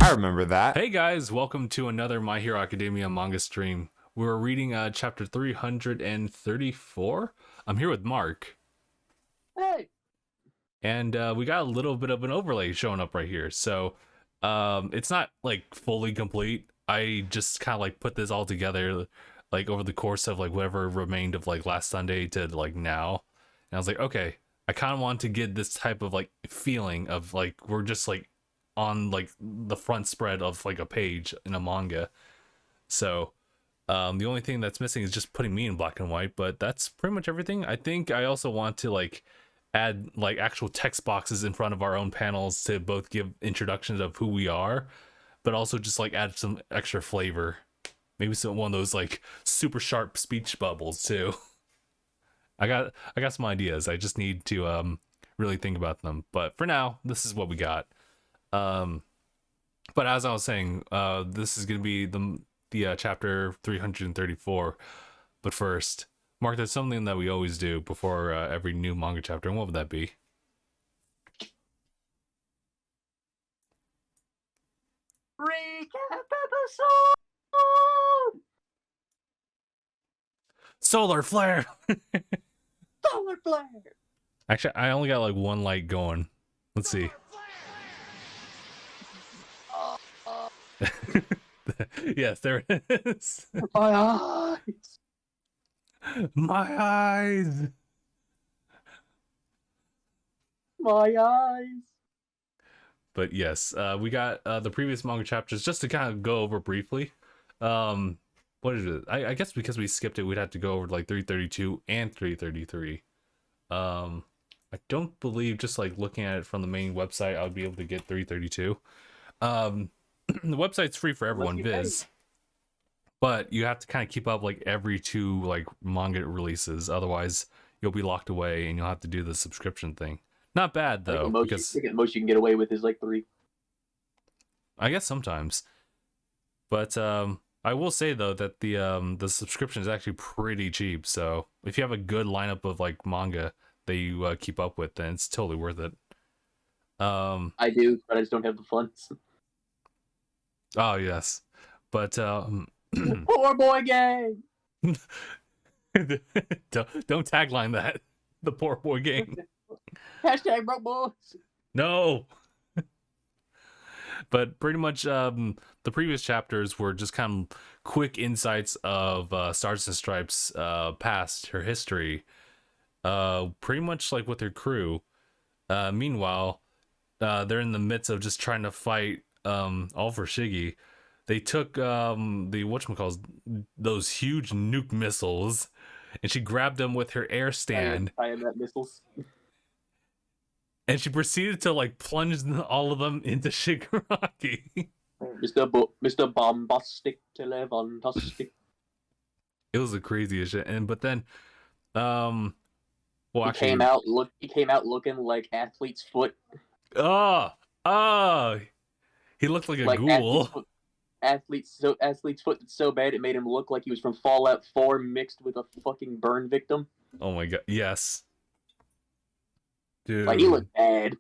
I remember that. Hey guys, welcome to another My Hero Academia manga stream. We're reading chapter 334. I'm here with Mark. Hey! And we got a little bit of an overlay showing up right here. So it's not like fully complete. I just kind of like put this all together like over the course of like whatever remained of like last Sunday to like now. And I was like, okay, I kind of want to get this type of like feeling of like we're just like on like the front spread of like a page in a manga. So the only thing that's missing is just putting me in black and white, but that's pretty much everything. I think I also want to like add like actual text boxes in front of our own panels to both give introductions of who we are, but also just like add some extra flavor. Maybe some one of those like super sharp speech bubbles too. I got some ideas. I just need to really think about them. But for now, this is what we got. But as I was saying, this is gonna be the chapter 334. But first, Mark, there's something that we always do before every new manga chapter, and what would that be? Recap episode! Solar flare. Solar flare! Actually, I only got like one light going. Let's see. Yes, there it is. My eyes! My eyes. My eyes! But yes, we got the previous manga chapters just to kind of go over briefly. What is it? I guess because we skipped it, we'd have to go over like 332 and 333. I don't believe just like looking at it from the main website, I would be able to get 332. The website's free for everyone, Viz. But you have to kind of keep up like every two like manga releases, otherwise you'll be locked away and you'll have to do the subscription thing. Not bad though, because the most you can get away with is like 3. I guess sometimes. But I will say though that the subscription is actually pretty cheap. So if you have a good lineup of like manga that you keep up with, then it's totally worth it. I do, but I just don't have the funds. Oh yes, but Poor boy gang! don't tagline that. The poor boy gang. Hashtag broke boys! No. But pretty much the previous chapters were just kind of quick insights of Stars and Stripes past, her history, pretty much like with her crew. Meanwhile, they're in the midst of just trying to fight all for Shiggy. They took the whatchamacalls, those huge nuke missiles, and she grabbed them with her air stand. I am that missiles. And she proceeded to like plunge all of them into Shigaraki. Mr. Bombastic Televantastic. It was the craziest shit. And but then well actually He came out looking like athlete's foot. He looked like a Like ghoul. Athlete's foot that's so bad it made him look like he was from Fallout 4 mixed with a fucking burn victim. Oh my god, yes. Dude. Like, he looked bad.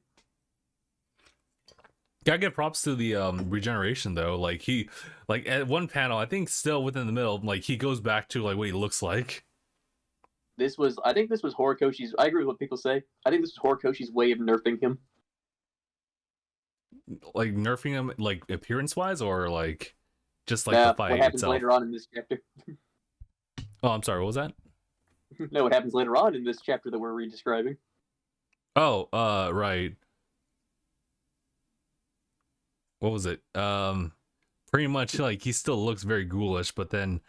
Gotta give props to the regeneration though. Like he like at one panel, I think still within the middle, like he goes back to like what he looks like. I think this was Horikoshi's, I agree with what people say. I think this was Horikoshi's way of nerfing him. Like nerfing him like appearance wise or like just like the fight what happens itself? later on in this chapter. Oh, I'm sorry, what was that? No, what happens later on in this chapter that we're redescribing. Oh, right. What was it? Pretty much like he still looks very ghoulish, but then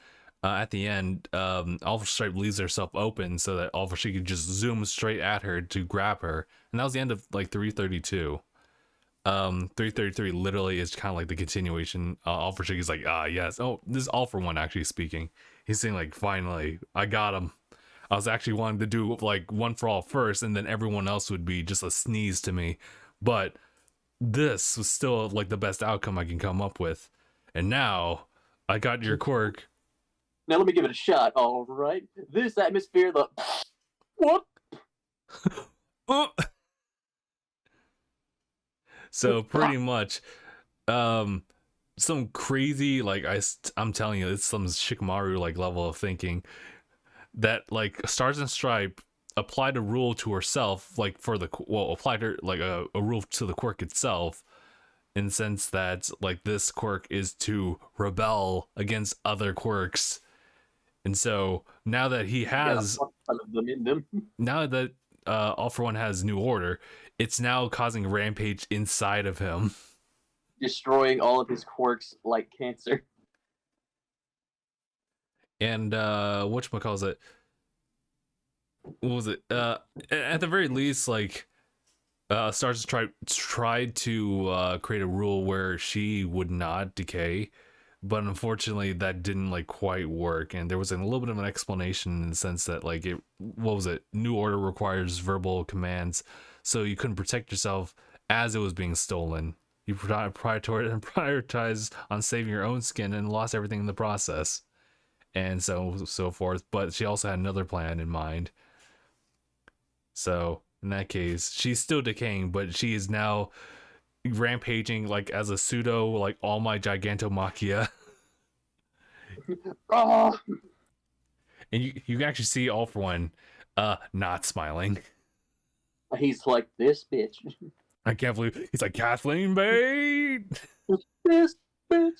at the end, Alpha Stripe leaves herself open so that Alpha she could just zoom straight at her to grab her, and that was the end of like 332. 333 literally is kind of like the continuation. Alpha Shiggy's like, yes. Oh, this is All for One actually speaking. He's saying like, finally, I got him. I was actually wanting to do like One for All first, and then everyone else would be just a sneeze to me. But this was still like the best outcome I can come up with. And now I got your quirk. Now let me give it a shot. All right. This atmosphere, the what? So pretty much um some crazy like I'm telling you, it's some Shikamaru like level of thinking that like Stars and Stripe applied a rule to herself, like for the applied her like a rule to the quirk itself, in the sense that like this quirk is to rebel against other quirks. And so now that he You got a has fuck ton of them in them. now that All for One has New Order, it's now causing rampage inside of him. Destroying all of his quirks like cancer. And whatchamacallit, what was it? At the very least, like Stars tried to create a rule where she would not decay, but unfortunately that didn't like quite work. And there was a little bit of an explanation in the sense that like what was it? New Order requires verbal commands, so you couldn't protect yourself as it was being stolen. You prioritized on saving your own skin and lost everything in the process, and so forth. But she also had another plan in mind. So in that case, she's still decaying, but she is now rampaging like as a pseudo like All Might Gigantomachia. Oh, And you can actually see All for One not smiling. he's like, this bitch. I can't believe he's like, Kathleen Bate This bitch.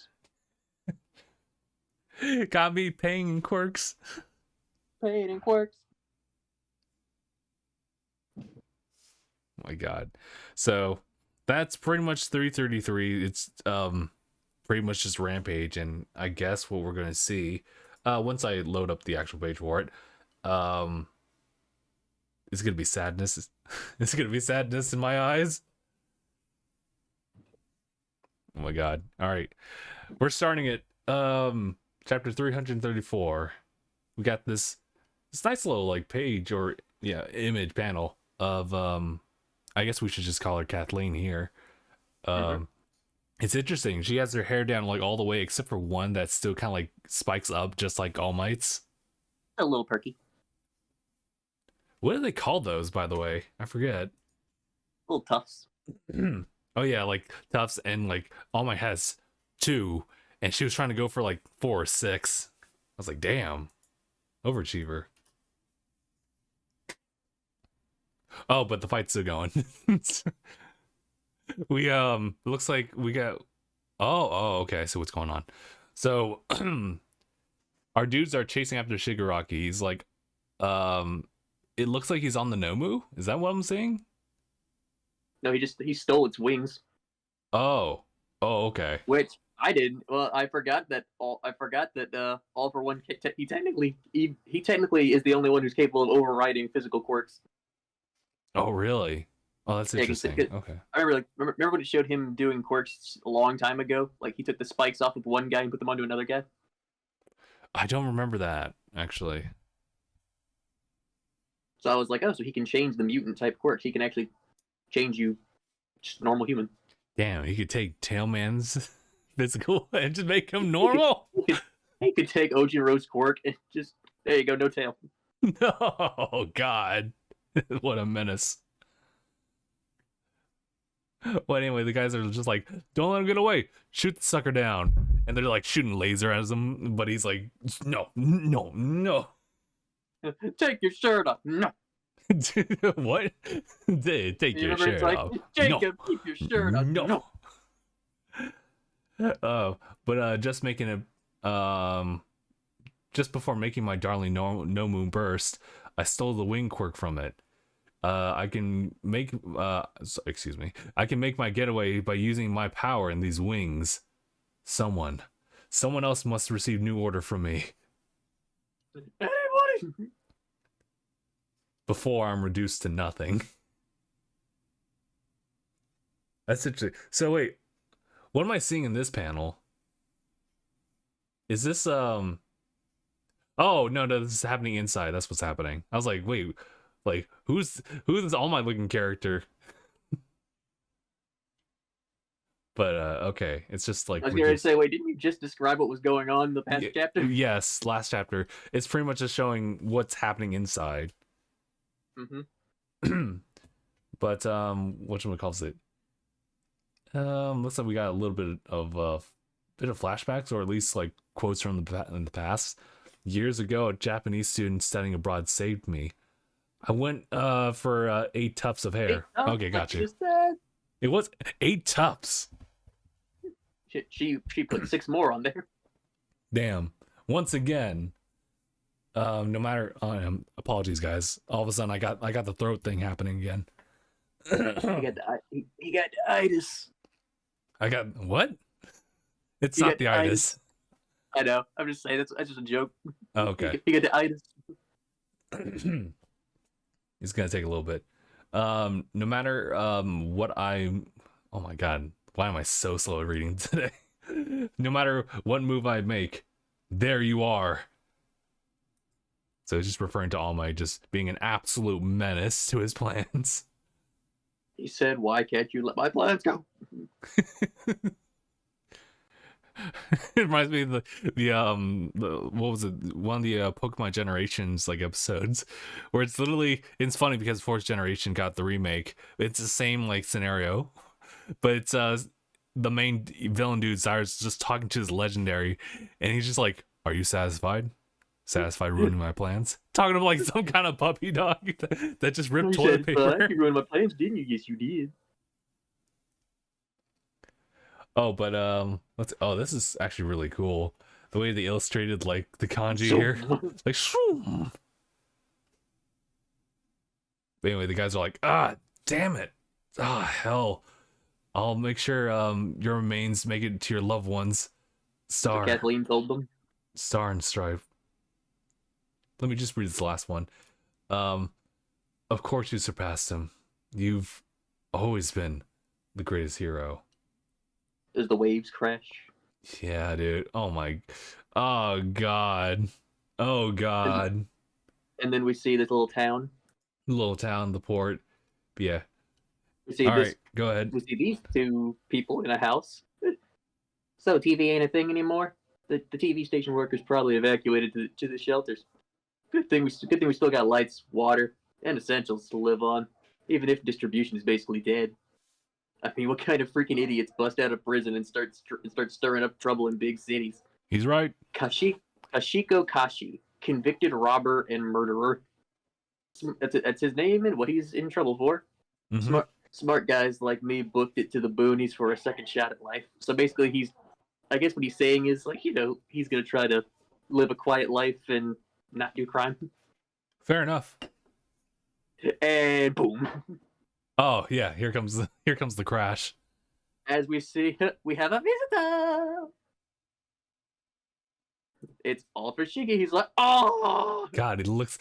got me paying in quirks. Paid in quirks. Oh my god. So that's pretty much 333. It's pretty much just rampage, and I guess what we're gonna see once I load up the actual page for it, it's gonna be sadness. It's gonna be sadness in my eyes. Oh my god. All right, we're starting at chapter 334. We got this nice little like page or image panel of I guess we should just call her Kathleen here. It's interesting. She has her hair down like all the way except for one that still kind of like spikes up just like All Might's. A little perky. What do they call those, by the way? I forget. Little tufts. Oh yeah, like Tufts, and like All Might has 2, and she was trying to go for like 4 or 6. I was like, damn, overachiever. Oh, but the fight's still going. We looks like we got okay, I see what's going on. So our dudes are chasing after Shigaraki. He's like it looks like he's on the Nomu. Is that what I'm saying? No, he stole its wings. Oh okay. Which I didn't. Well, I forgot that All for One. He technically is the only one who's capable of overriding physical quirks. Oh really? Oh, that's interesting. Okay. I remember when it showed him doing quirks a long time ago. Like he took the spikes off of one guy and put them onto another guy. I don't remember that actually. So I was like, oh, so he can change the mutant type quirks. He can actually change you, just normal human. Damn, he could take Tailman's physical and just make him normal. He could take Ojinro's quirk and just there you go, no tail. No, God, what a menace. Well, anyway, the guys are just like, don't let him get away. Shoot the sucker down. And they're like shooting laser at him, but he's like, no. Take your shirt off. No. What? Take your shirt off. Jacob, no. keep your shirt off. No. But just making it, just before making my darling no moon burst, I stole the wing quirk from it. I can make I can make my getaway by using my power in these wings. Someone else must receive New Order from me Anybody? before I'm reduced to nothing. That's interesting. So wait, what am I seeing in this panel? Is this oh no, this is happening inside. That's what's happening. I was like, wait, like who's this All Might looking character? But okay, it's just like I was going to say, wait, didn't you just describe what was going on in the past chapter? Yes, last chapter. It's pretty much just showing what's happening inside. Mm-hmm. But whatchamacallit? Looks like we got a little bit of flashbacks, or at least like quotes from in the past. Years ago, a Japanese student studying abroad saved me. I went for 8 tufts of Hey, hair. Okay, got you. just said. It was 8 tufts. She put 6 more on there. Damn. Once again, no matter. Apologies, guys. All of a sudden, I got the throat thing happening again. He got the itis. I got what? It's You not got the itis. I know. I'm just saying that's just a joke. Oh, okay. You got the itis. It's gonna take a little bit. No matter what I'm. Oh my god, why am I so slow at reading today? No matter what move I make, there you are. So it's just referring to All Might just being an absolute menace to his plans. He said, "Why can't you let my plans go?" It reminds me of the what was it, one of the Pokemon Generations like episodes where it's funny because Fourth Generation got the remake. It's the same like scenario, but it's the main villain dude Cyrus just talking to his legendary, and he's just like, "Are you satisfied ruining my plans?" Talking to like some kind of puppy dog that just ripped toilet paper. You ruined my plans, didn't you? Yes, you did. Oh, but this is actually really cool. The way they illustrated like the kanji here. Like shroom. But anyway, the guys are like, damn it. Hell. I'll make sure your remains make it to your loved ones. Star. So Kathleen told them. Star and Stripe. Let me just read this last one. Of course you surpassed him. You've always been the greatest hero. As the waves crash. Yeah, dude. Oh god. Oh god. And then we see this little town. The port. But yeah. We see All right, go ahead. We see these 2 people in a house. So TV ain't a thing anymore. The TV station workers probably evacuated to the shelters. Good thing we still got lights, water, and essentials to live on, even if distribution is basically dead. I mean, what kind of freaking idiots bust out of prison and start stirring up trouble in big cities? He's right. Kashiko Kashi, convicted robber and murderer. That's his name and what he's in trouble for. Mm-hmm. Smart guys like me booked it to the boonies for a second shot at life. So basically, I guess what he's saying is like, he's gonna try to live a quiet life and not do crime. Fair enough. And boom. Oh yeah, here comes the crash. As we see, we have a visitor. It's all for Shige. He's like, oh god, he looks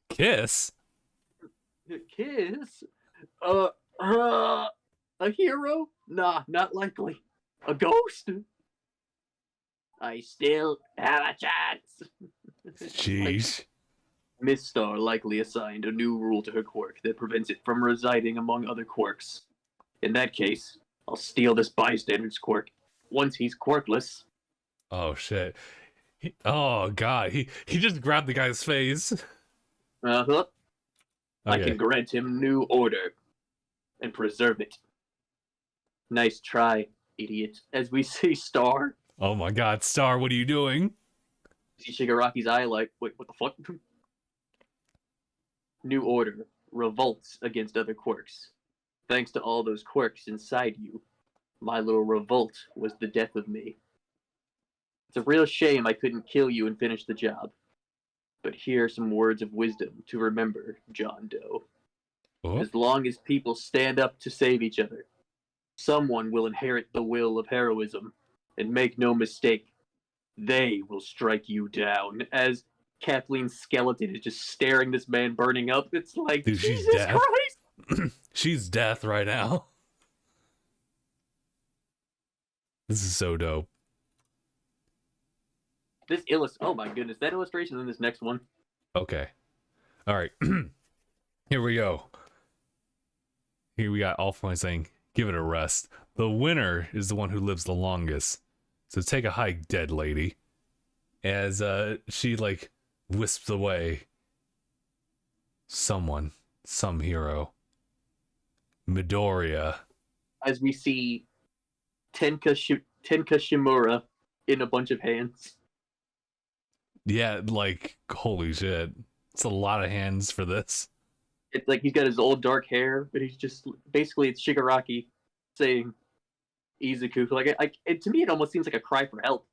Kiss? A hero? Nah, not likely. A ghost? I still have a chance. Jeez. Miss Star likely assigned a new rule to her quirk that prevents it from residing among other quirks. In that case, I'll steal this bystander's quirk. Once he's quirkless. Oh shit. Oh god, he just grabbed the guy's face. Uh-huh. Okay. I can grant him new order and preserve it. Nice try, idiot. As we see Star. Oh my god, Star, what are you doing? See Shigaraki's eye like, wait, what the fuck? New order revolts against other quirks. Thanks to all those quirks inside you, my little revolt was the death of me. It's a real shame I couldn't kill you and finish the job. But here are some words of wisdom to remember, John Doe. Oh. As long as people stand up to save each other, someone will inherit the will of heroism. And make no mistake, they will strike you down. As Kathleen's skeleton is just staring this man burning up, it's like, dude, Jesus Christ! She's death right now. This is so dope. Oh my goodness, that illustration in this next one. Okay. All right. Here we go. Here we got All For One saying, give it a rest. The winner is the one who lives the longest. So take a hike, dead lady. As she like wisps away some hero. Midoriya. as we see Tenka Shimura in a bunch of hands. Yeah, like holy shit. It's a lot of hands for this. It's like he's got his old dark hair, but he's just basically it's Shigaraki saying Izuku. To me, it almost seems like a cry for help.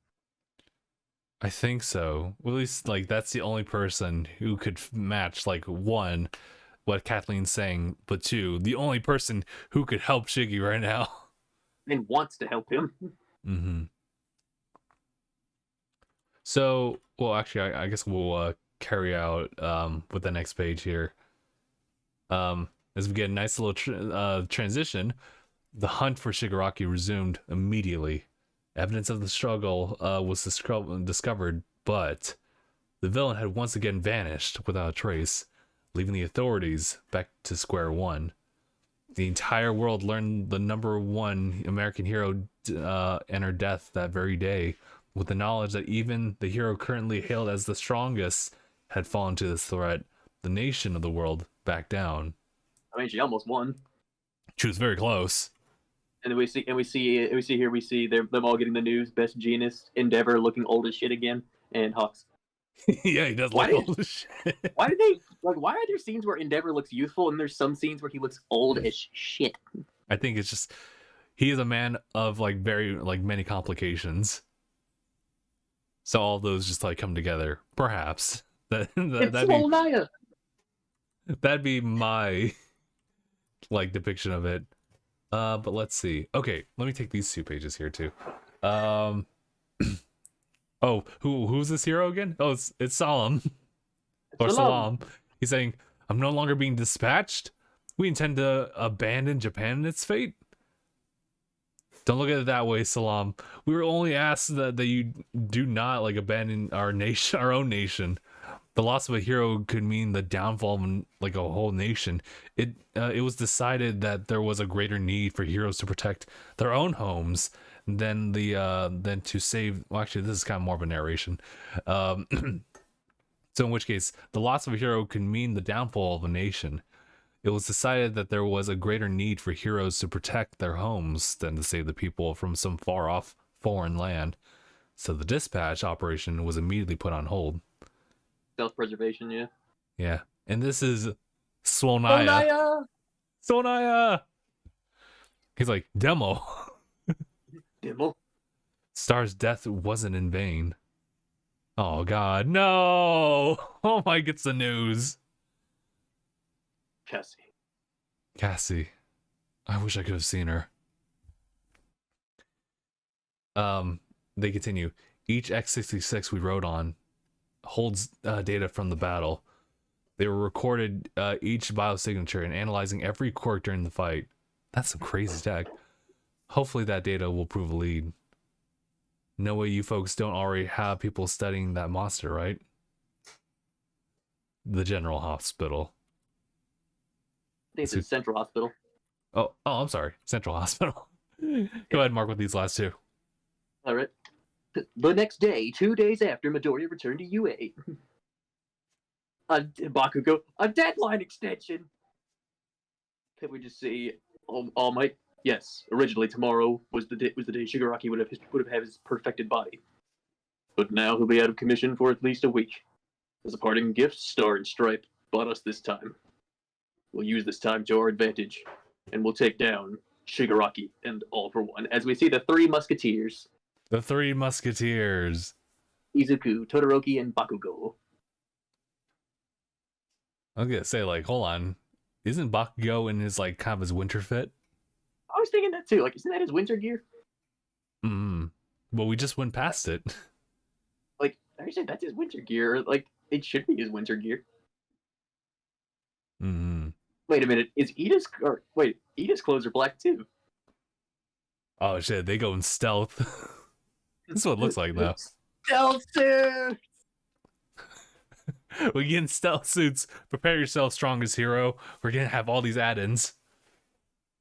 I think so. Well, at least like that's the only person who could match like one what Kathleen's saying, but two, the only person who could help Shiggy right now. And wants to help him. Mm-hmm. So, well, actually, I guess we'll carry out with the next page here. As we get a nice little transition, the hunt for Shigaraki resumed immediately. Evidence of the struggle was discovered, but the villain had once again vanished without a trace, leaving the authorities back to square one. The entire world learned the number one American hero entered death that very day, with the knowledge that even the hero currently hailed as the strongest had fallen to this threat. The nation of the world backed down. I mean, she almost won. She was very close. And then we see them all getting the news. Best Jeanist, Endeavor looking old as shit again, and Hawks. Yeah, he does Why look did- old as shit. Why do they like? Why are there scenes where Endeavor looks youthful, and there's some scenes where he looks old as shit? I think it's just he is a man of like very like many complications. So all those just like come together. Perhaps that'd be my like depiction of it. But let's see. Okay, let me take these 2 pages here too. Oh, who's this hero again? Oh, it's Salam. Or Salam. He's saying, I'm no longer being dispatched. We intend to abandon Japan and its fate. Don't look at it that way, Salam. We were only asked that you do not like abandon our nation, our own nation. The loss of a hero could mean the downfall of like a whole nation. It was decided that there was a greater need for heroes to protect their own homes than to save. Well, actually, this is kind of more of a narration. So, in which case, the loss of a hero could mean the downfall of a nation. It was decided that there was a greater need for heroes to protect their homes than to save the people from some far off foreign land. So the dispatch operation was immediately put on hold. Self-preservation, yeah. Yeah, and this is Swonaya. Swonaya. He's like, Demo. Demo. Star's death wasn't in vain. Oh God, no! Oh my, gets the news. Cassie. I wish I could have seen her. They continue. Each X-66 we rode on holds data from the battle. They were recorded each biosignature and analyzing every quirk during the fight. That's some crazy tech. Hopefully that data will prove a lead. No way you folks don't already have people studying that monster, right? The General Hospital. I think it's Central Hospital. Oh, I'm sorry. Central Hospital. Go ahead, Mark, with these last 2. All right. The next day, 2 days after Midoriya returned to UA, Bakugo, a deadline extension. Can we just see All Might? Yes, originally tomorrow was the day Shigaraki would have had his perfected body, but now he'll be out of commission for at least a week. As a parting gift, Star and Stripe bought us this time. We'll use this time to our advantage, and we'll take down Shigaraki and All for One. As we see the 3 Musketeers. The 3 Musketeers. Izuku, Todoroki, and Bakugo. I was gonna say, like, hold on. Isn't Bakugo in his, like, kind of his winter fit? I was thinking that too. Like, isn't that his winter gear? Well, we just went past it. Like, actually, that's his winter gear. Like, it should be his winter gear. Wait a minute. Ida's clothes are black too. Oh, shit. They go in stealth. This is what it looks like, though. Stealth suits! We get in stealth suits. Prepare yourself, strongest hero. We're gonna have all these add-ins.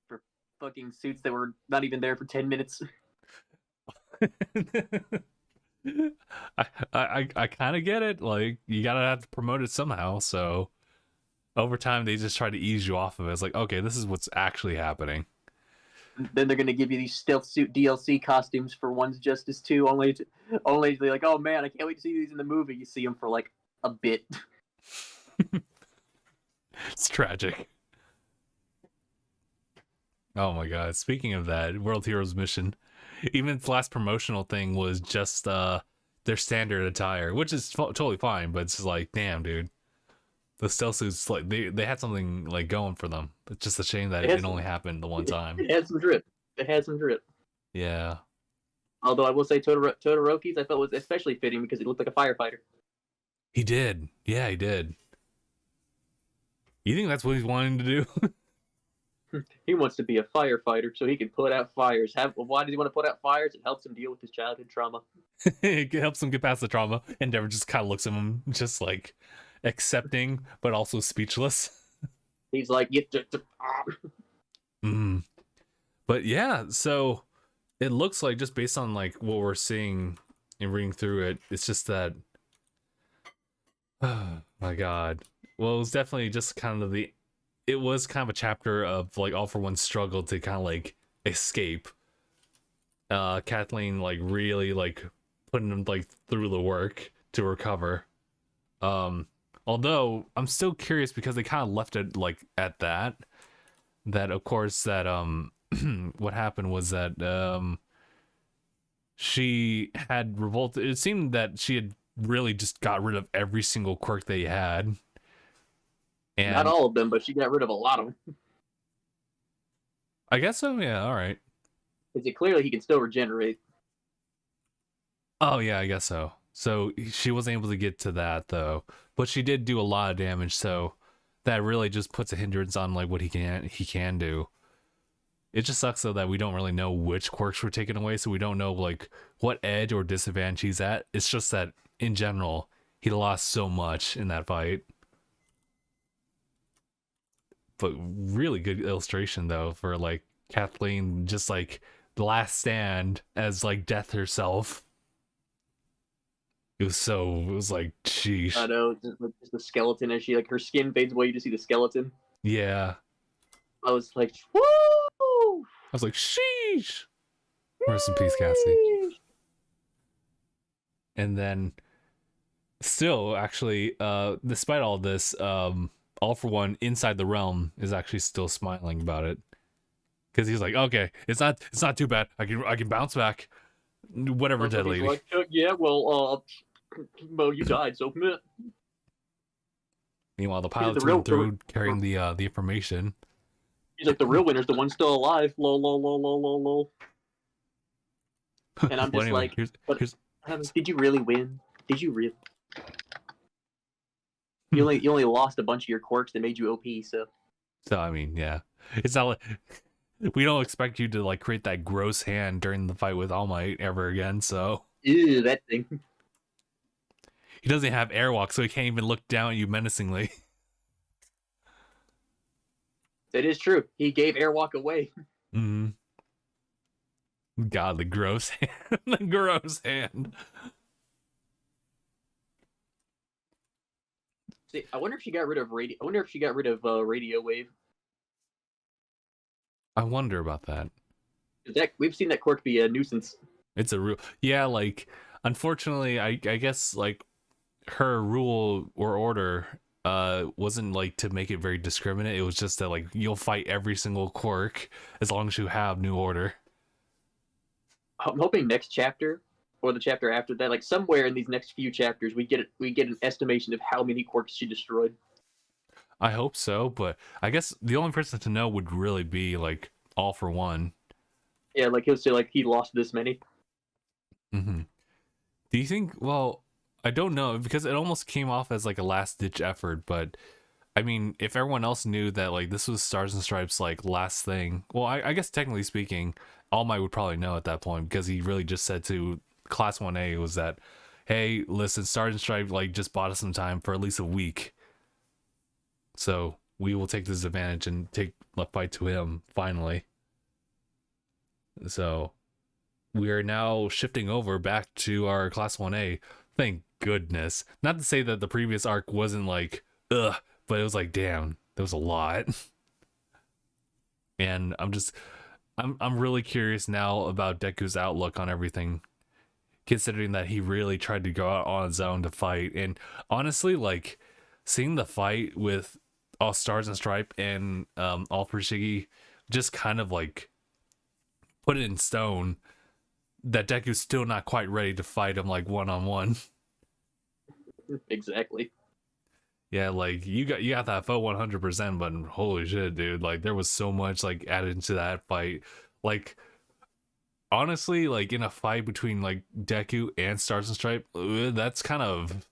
For fucking suits that were not even there for 10 minutes. I kind of get it. Like, you gotta have to promote it somehow, so Over time, they just try to ease you off of it. It's like, okay, this is what's actually happening. Then they're gonna give you these stealth suit DLC costumes for One's Justice 2, only to be like, oh man, I can't wait to see these in the movie. You see them for like a bit. It's tragic. Oh my god. Speaking of that, World Heroes Mission, even its last promotional thing was just their standard attire, which is totally fine, but it's just like, damn, dude. The stealth suits, like, they had something like going for them. It's just a shame that it only happened the one time. It had some drip. It had some drip. Yeah. Although I will say Todoroki's I felt was especially fitting because he looked like a firefighter. He did. Yeah, he did. You think that's what he's wanting to do? He wants to be a firefighter so he can put out fires. Why does he want to put out fires? It helps him deal with his childhood trauma. It helps him get past the trauma. And Endeavor just kind of looks at him, just like accepting, but also speechless. He's like, But yeah, so it looks like, just based on like what we're seeing and reading through it, it's just that, oh my god. Well, it was definitely just kind of it was kind of a chapter of like All for One's struggle to kind of like escape. Kathleen like really like putting him like through the work to recover. Although I'm still curious because they kind of left it like at that of course that what happened was that she had revolted. It seemed that she had really just got rid of every single quirk they had. And not all of them, but she got rid of a lot of them. I guess so, yeah, all right. Because clearly he can still regenerate. Oh yeah, I guess so. So she wasn't able to get to that though, but she did do a lot of damage, so that really just puts a hindrance on like what he can do. It just sucks though that we don't really know which quirks were taken away, so we don't know like what edge or disadvantage he's at. It's just that in general, he lost so much in that fight. But really good illustration though for like Kathleen, just like the last stand as like death herself. It was like, sheesh. I know, just the skeleton as she, like, her skin fades away, you just see the skeleton. Yeah. I was like, woo! I was like, sheesh. Rest in peace, Cassie. And then still, actually, despite all this, All for One inside the realm is actually still smiling about it. Because he's like, okay, it's not too bad. I can bounce back. Whatever, dead lady. Like, yeah, well, you died, so. Meanwhile, the pilot's went through carrying the information. He's like, the real winner's the one still alive. Lol, lol, lol, lol, lol, lol. And I'm just anyway, like, did you really win? Did you really? You only lost a bunch of your quirks that made you OP, so. So I mean, yeah, it's not like we don't expect you to like create that gross hand during the fight with All Might ever again. So. Ew, that thing. He doesn't have airwalk, so he can't even look down at you menacingly. That is true. He gave airwalk away. Mm-hmm. God, the gross hand. The gross hand. See, I wonder if she got rid of radio. I wonder if she got rid of radio wave. I wonder about that. We've seen that quirk be a nuisance. It's a real, yeah. Like, unfortunately, I guess like her rule or order wasn't like to make it very discriminate. It was just that like you'll fight every single quirk as long as you have new order. I'm hoping next chapter or the chapter after that, like somewhere in these next few chapters, we get an estimation of how many quirks she destroyed. I hope so, but I guess the only person to know would really be like All for One. Yeah, like he'll say like he lost this many. Mm-hmm. Do you think? Well, I don't know, because it almost came off as like a last ditch effort, but I mean, if everyone else knew that like this was Stars and Stripes like last thing, well, I guess technically speaking, All Might would probably know at that point, because he really just said to Class 1A was that, hey, listen, Stars and Stripes like just bought us some time for at least a week, so we will take this advantage and take the fight to him finally. So we are now shifting over back to our Class 1A. Thank goodness. Not to say that the previous arc wasn't like, ugh, but it was like, damn, there was a lot. And I'm really curious now about Deku's outlook on everything, considering that he really tried to go out on his own to fight. And honestly, like seeing the fight with all Stars and Stripe and all for Shiggy just kind of like put it in stone that Deku's still not quite ready to fight him like one-on-one. Exactly. Yeah, like you got that foe 100%, but holy shit, dude, like there was so much like added into that fight. Like honestly, like in a fight between like Deku and Stars and Stripe, that's kind of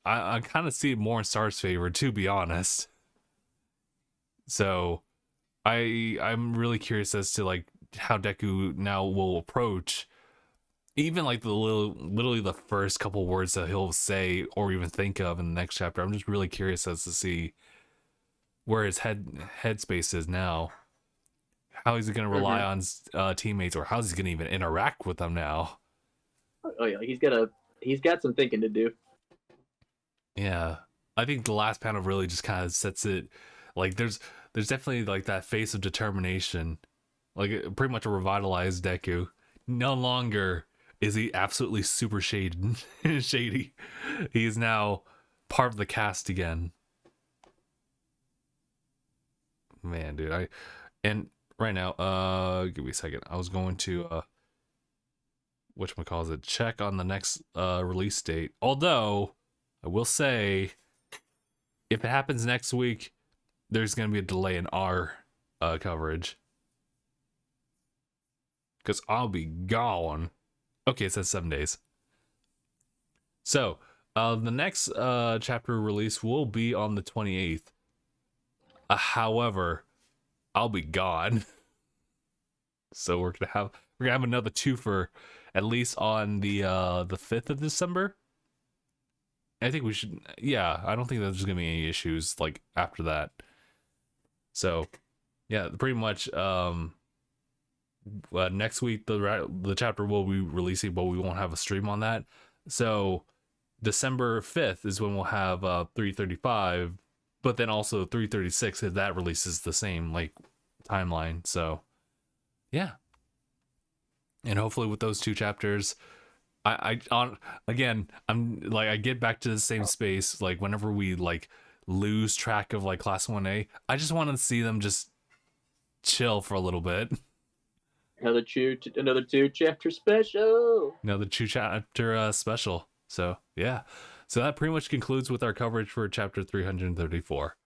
I kind of see it more in Star's favor, to be honest. So I'm really curious as to like how Deku now will approach even like the literally the first couple words that he'll say or even think of in the next chapter. I'm just really curious as to see where his headspace is now. How is he going to rely on teammates, or how's he going to even interact with them now? Oh yeah, he's got some thinking to do. Yeah, I think the last panel really just kind of sets it. Like there's definitely like that face of determination, like pretty much a revitalized Deku. No longer is he absolutely super shady. He is now part of the cast again. Man, dude, and right now, give me a second. I was going to whatchamacallit, check on the next release date. Although I will say, if it happens next week, there's gonna be a delay in our coverage. Because I'll be gone. Okay, it says 7 days. So, the next chapter release will be on the 28th. However, I'll be gone. So we're gonna have another twofer, at least on the 5th of December. I think we should. Yeah, I don't think there's gonna be any issues like after that. So, yeah, pretty much. Next week the chapter will be releasing, but we won't have a stream on that. So December 5th is when we'll have 335, but then also 336 if that releases the same like timeline. So yeah, and hopefully with those two chapters, again, I'm like, I get back to the same space. Like whenever we like lose track of like class 1A, I just want to see them just chill for a little bit. Another two chapter special. Another two chapter special. So yeah, so that pretty much concludes with our coverage for chapter 334.